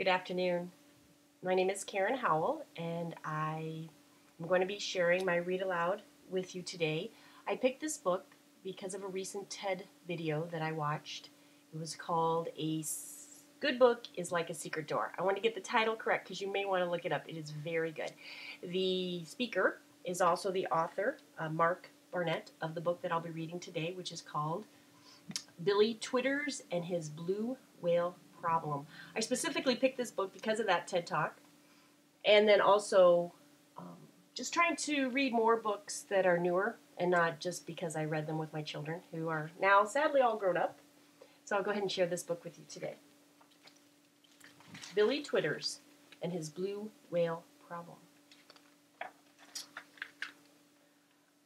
Good afternoon. My name is Karen Howell, and I am going to be sharing my read aloud with you today. I picked this book because of a recent TED video that I watched. It was called A Good Book is Like a Secret Door. I want to get the title correct because you may want to look it up. It is very good. The speaker is also the author, Mark Barnett, of the book that I'll be reading today, which is called Billy Twitters and His Blue Whale Problem. I specifically picked this book because of that TED Talk, and then also just trying to read more books that are newer and not just because I read them with my children, who are now sadly all grown up. So I'll go ahead and share this book with you today. Billy Twitters and His Blue Whale Problem.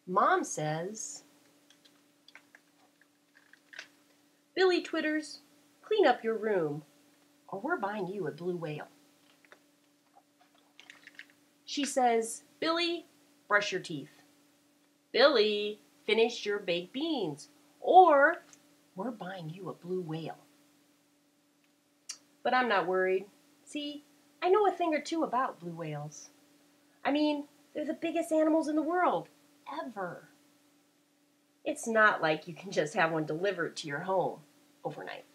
Mom says, "Billy Twitters, clean up your room, or we're buying you a blue whale." She says, "Billy, brush your teeth. Billy, finish your baked beans, or we're buying you a blue whale." But I'm not worried. See, I know a thing or two about blue whales. I mean, they're the biggest animals in the world, ever. It's not like you can just have one delivered to your home overnight.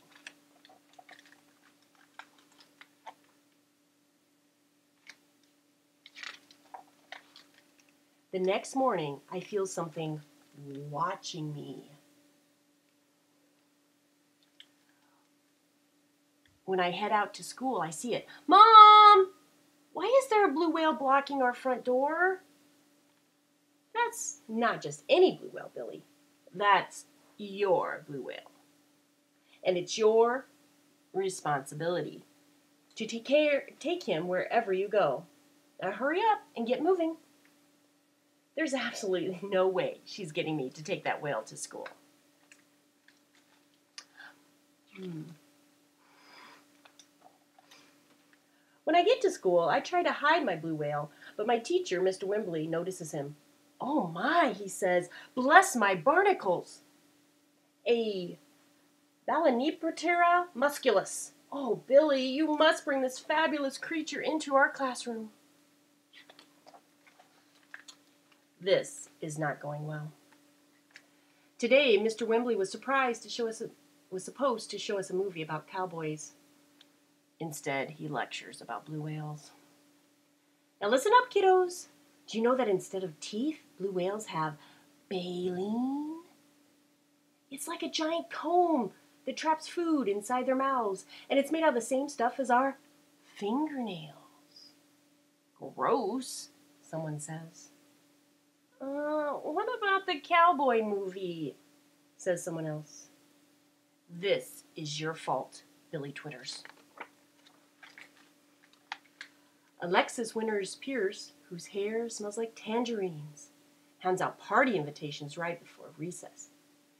The next morning, I feel something watching me. When I head out to school, I see it. "Mom, why is there a blue whale blocking our front door?" That's not just any blue whale, Billy. That's your blue whale. And it's your responsibility to take him wherever you go. Now hurry up and get moving. There's absolutely no way she's getting me to take that whale to school. When I get to school, I try to hide my blue whale, but my teacher, Mr. Wembley, notices him. "Oh my," he says, "bless my barnacles. A Balaniprotera musculus. Oh, Billy, you must bring this fabulous creature into our classroom." This is not going well. Today, Mr. Wembley was supposed to show us a movie about cowboys. Instead, he lectures about blue whales. Now listen up, kiddos. Do you know that instead of teeth, blue whales have baleen? It's like a giant comb that traps food inside their mouths, and it's made out of the same stuff as our fingernails. Gross, someone says. What about the cowboy movie?" says someone else. "This is your fault, Billy Twitters." Alexis Winters Pierce, whose hair smells like tangerines, hands out party invitations right before recess.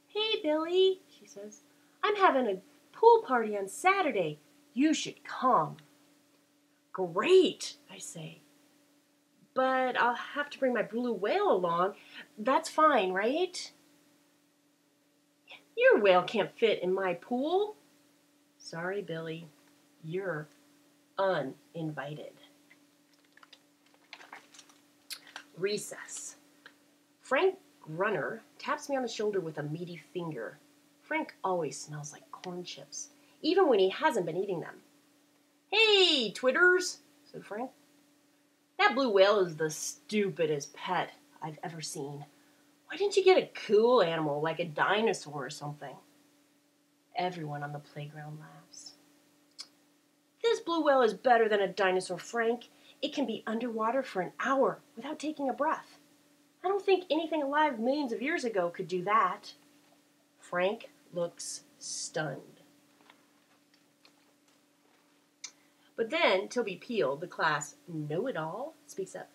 "Hey, Billy," she says, "I'm having a pool party on Saturday. You should come." "Great," I say. "But I'll have to bring my blue whale along. That's fine, right?" "Your whale can't fit in my pool." "Sorry, Billy. You're uninvited." Recess. Frank Grunner taps me on the shoulder with a meaty finger. Frank always smells like corn chips, even when he hasn't been eating them. "Hey, Twitters," said Frank. "That blue whale is the stupidest pet I've ever seen. Why didn't you get a cool animal like a dinosaur or something?" Everyone on the playground laughs. "This blue whale is better than a dinosaur, Frank. It can be underwater for an hour without taking a breath. I don't think anything alive millions of years ago could do that." Frank looks stunned. But then Toby Peel, the class know-it-all, speaks up.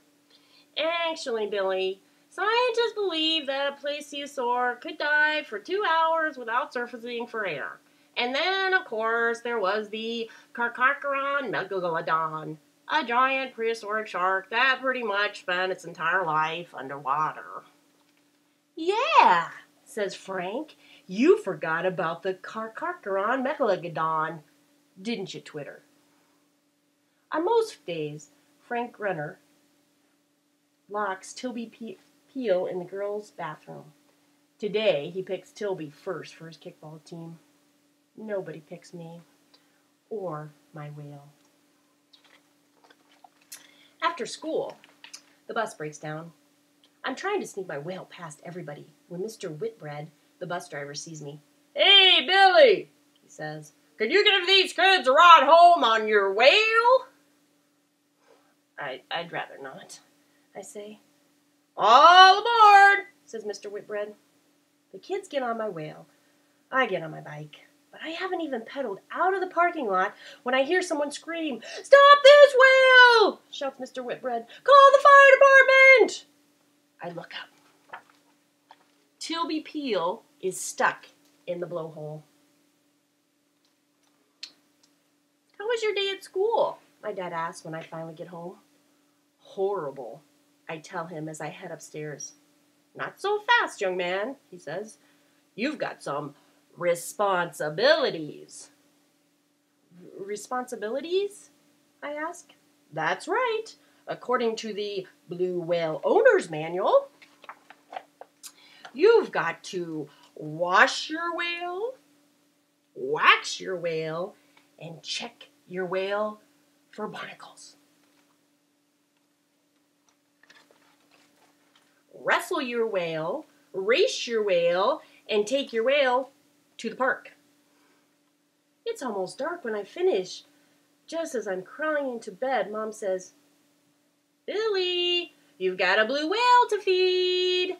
"Actually, Billy, scientists believe that a plesiosaur could dive for 2 hours without surfacing for air. And then, of course, there was the Carcharodon megalodon, a giant prehistoric shark that pretty much spent its entire life underwater." "Yeah," says Frank. "You forgot about the Carcharodon megalodon, didn't you, Twitter?" On most days, Frank Grunner locks Tilby Peel in the girls' bathroom. Today, he picks Tilby first for his kickball team. Nobody picks me or my whale. After school, the bus breaks down. I'm trying to sneak my whale past everybody when Mr. Whitbread, the bus driver, sees me. "Hey, Billy," he says, "could you give these kids a ride home on your whale?" I'd rather not, I say. "All aboard," says Mr. Whitbread. The kids get on my whale. I get on my bike. But I haven't even pedaled out of the parking lot when I hear someone scream, "Stop this whale!" shouts Mr. Whitbread. "Call the fire department!" I look up. Tilby Peel is stuck in the blowhole. "How was your day at school?" my dad asks when I finally get home. "Horrible," I tell him as I head upstairs. "Not so fast, young man," he says. "You've got some responsibilities." "Responsibilities?" I ask. "That's right, according to the Blue Whale Owner's Manual. You've got to wash your whale, wax your whale, and check your whale for barnacles. Wrestle your whale, race your whale, and take your whale to the park." It's almost dark when I finish. Just as I'm crawling into bed, Mom says, "Billy, you've got a blue whale to feed."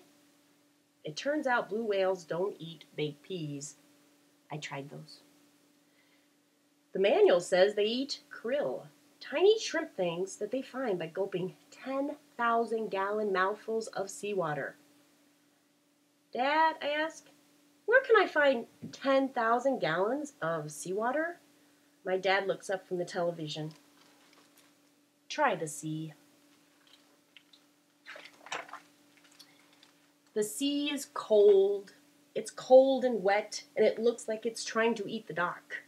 It turns out blue whales don't eat baked peas. I tried those. The manual says they eat krill, tiny shrimp things that they find by gulping 10,000-gallon mouthfuls of seawater. "Dad," I ask, "where can I find 10,000 gallons of seawater?" My dad looks up from the television. "Try the sea." The sea is cold. It's cold and wet, and it looks like it's trying to eat the dock.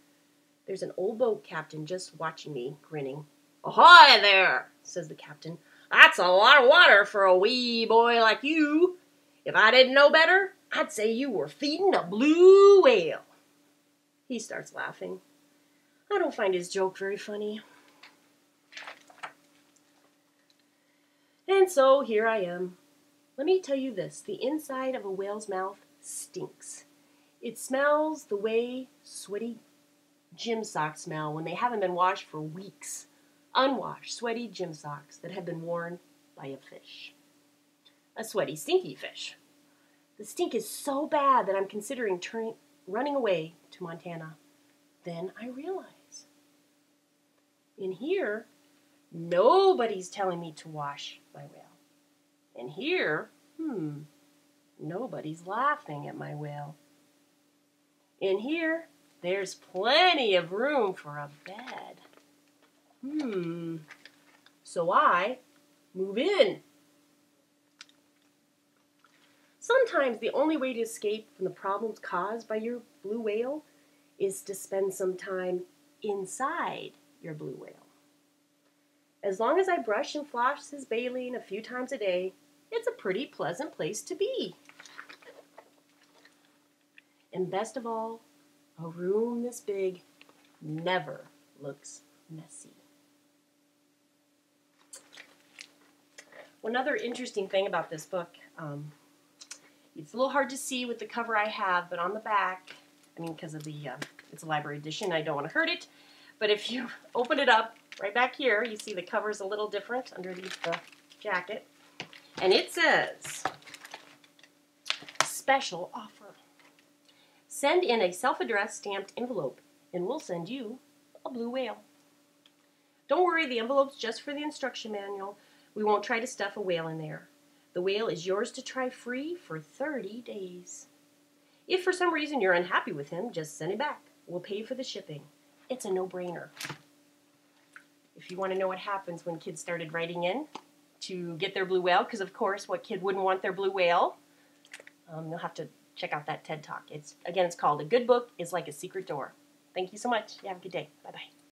There's an old boat captain just watching me, grinning. "Ahoy there," says the captain. "That's a lot of water for a wee boy like you. If I didn't know better, I'd say you were feeding a blue whale." He starts laughing. I don't find his joke very funny. And so here I am. Let me tell you this, the inside of a whale's mouth stinks. It smells the way sweaty gym socks smell when they haven't been washed for weeks. Unwashed, sweaty gym socks that have been worn by a fish. A sweaty, stinky fish. The stink is so bad that I'm considering running away to Montana. Then I realize, in here, nobody's telling me to wash my whale. And here, nobody's laughing at my whale. In here, there's plenty of room for a bed. So I move in. Sometimes the only way to escape from the problems caused by your blue whale is to spend some time inside your blue whale. As long as I brush and floss his baleen a few times a day, it's a pretty pleasant place to be. And best of all, a room this big never looks messy. One other interesting thing about this book, it's a little hard to see with the cover I have, but on the back, because of the, it's a library edition, I don't want to hurt it, but if you open it up, right back here, you see the cover's a little different underneath the jacket, and it says, "Special offer. Send in a self-addressed stamped envelope, and we'll send you a blue whale. Don't worry, the envelope's just for the instruction manual. We won't try to stuff a whale in there. The whale is yours to try free for 30 days. If for some reason you're unhappy with him, just send it back. We'll pay for the shipping. It's a no-brainer." If you want to know what happens when kids started writing in to get their blue whale, because of course, what kid wouldn't want their blue whale? You'll have to check out that TED Talk. It's called "A Good Book is Like a Secret Door." Thank you so much. You have a good day. Bye-bye.